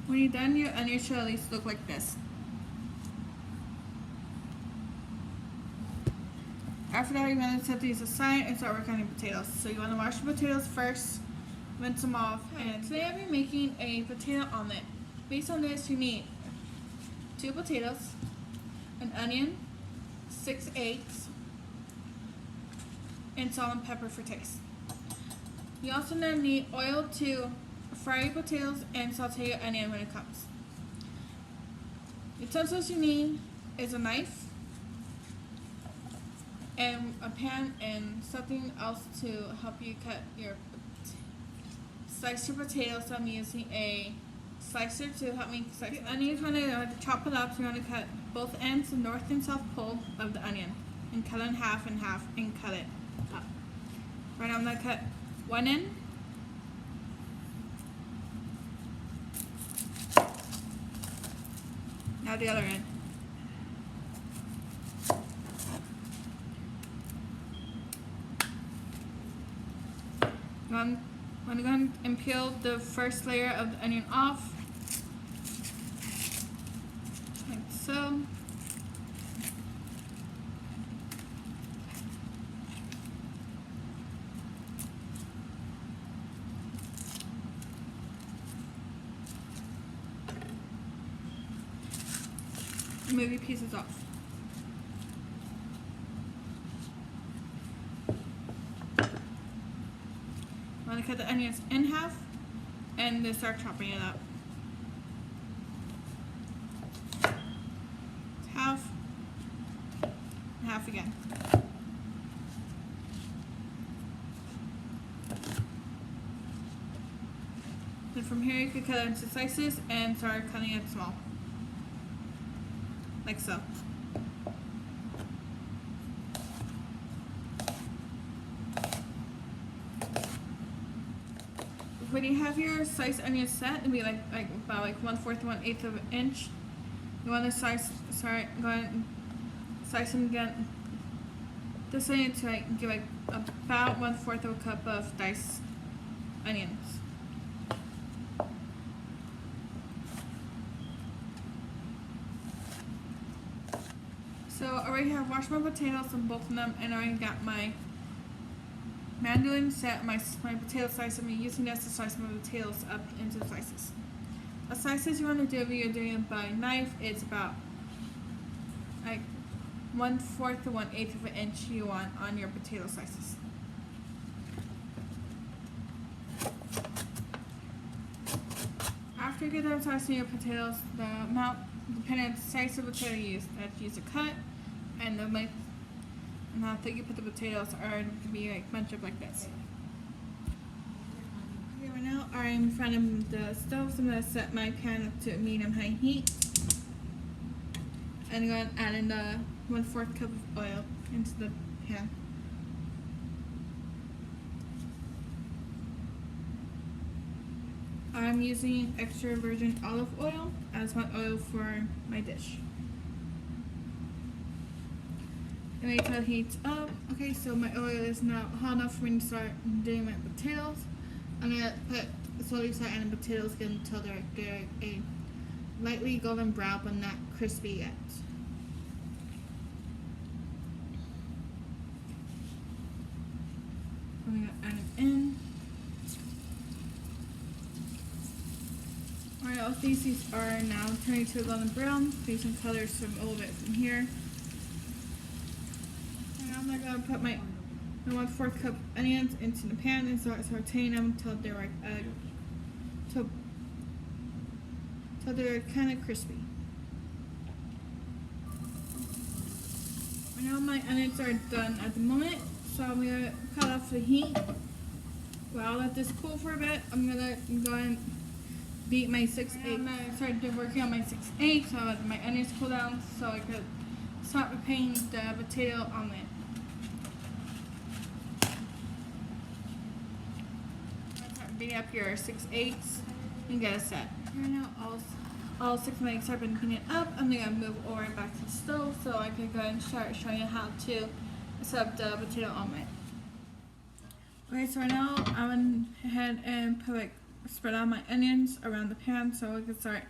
When you're done, your onion should at least look like this. After that, you're going to set these aside and start working on your potatoes. So you want to wash the potatoes first, rinse them off. And today I'll be making a potato omelet. Based on this, you need 2 potatoes, an onion, 6 eggs, and salt and pepper for taste. You also need oil to fry your potatoes and saute your onion when it comes. The utensils you need is a knife and a pan and something else to help you slice your potatoes. So I'm using a slicer to help me slice the onions. When I chop it up, so you're going to cut both ends, the north and south pole of the onion, and cut it in half and cut it up. Right now I'm going to cut one end. Now the other end. I'm going to go ahead and peel the first layer of the onion off, like so. Move your pieces off. I'm going to cut the onions in half and then start chopping it up. Half, and half again. Then from here you can cut it into slices and start cutting it small. Like so. When you have your sliced onions set, it'll be about 1/4 to 1/8 of an inch. You want to slice them again. This onion to give about 1/4 of a cup of diced onions. So I already have washed my potatoes on both of them, and I already got my mandolin set, my potato slicer. I'm using this to slice my potatoes up into slices. The slices you want to do if you're doing it by knife, it's about 1/4 to 1/8 of an inch you want on your potato slices. After you get done slicing your potatoes, the amount, depending on the size of potato you use, that's used to cut, and the length and how thick you put the potatoes are to be bunched up like this. Okay, right now I'm in front of the stove, so I'm going to set my pan up to medium-high heat. And I'm going to add in the 1/4 cup of oil into the pan. I'm using extra virgin olive oil as my oil for my dish. And wait till it heats up. Okay, so my oil is now hot enough for me to start doing my potatoes. I'm gonna slowly start adding potatoes until they're a lightly golden brown but not crispy yet. I'm gonna add them in. Alright, all these are now turning to a golden brown. These some colors from a little bit from here. And now I'm gonna put my 1/4 cup onions into the pan and start sauteing them until they're till they're kind of crispy. And now my onions are done at the moment, so I'm gonna cut off the heat. Well, I'll let this cool for a bit. I'm gonna go and beat my 6 eggs. I started working on my 6 eggs, so I let my onions cool down so I could start preparing the potato omelet. Start beating up your 6 eggs and get it set. Right now, all 6 of my eggs have been beaten up. I'm gonna move over back to the stove so I can go and start showing you how to set up the potato omelet. Okay, so right now I went ahead and put spread out my onions around the pan so I can start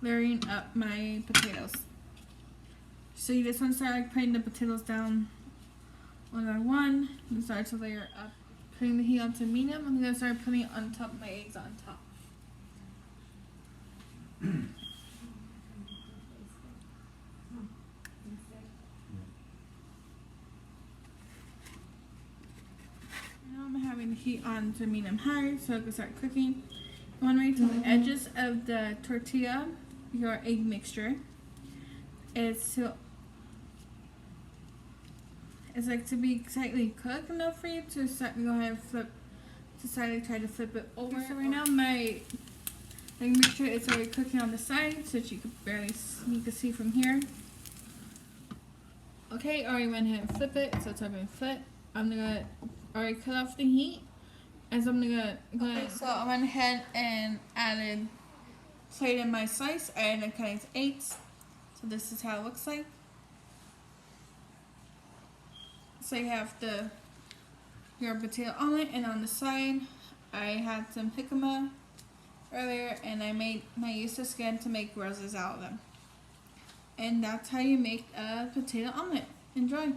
layering up my potatoes. So you just want to start like putting the potatoes down one by one and start to layer up. Putting the heat on to medium, I'm gonna start putting on top my eggs on top. Now I'm having the heat on to medium high so I can start cooking. You want to wait till the edges of the tortilla, your egg mixture, is like to be slightly cooked enough for you to start, go ahead and flip, to slightly try to flip it over. So right now my egg mixture is already cooking on the side so that you can see from here. Okay, already went ahead and flip it, so it's already been flipped. I'm gonna already cut off the heat, and so I'm gonna go ahead. So I went ahead and plated my slice. I ended up cutting to 8s. So this is how it looks like. So you have your potato omelet, and on the side I had some jicama earlier, and I used the skin to make roses out of them. And that's how you make a potato omelet. Enjoy!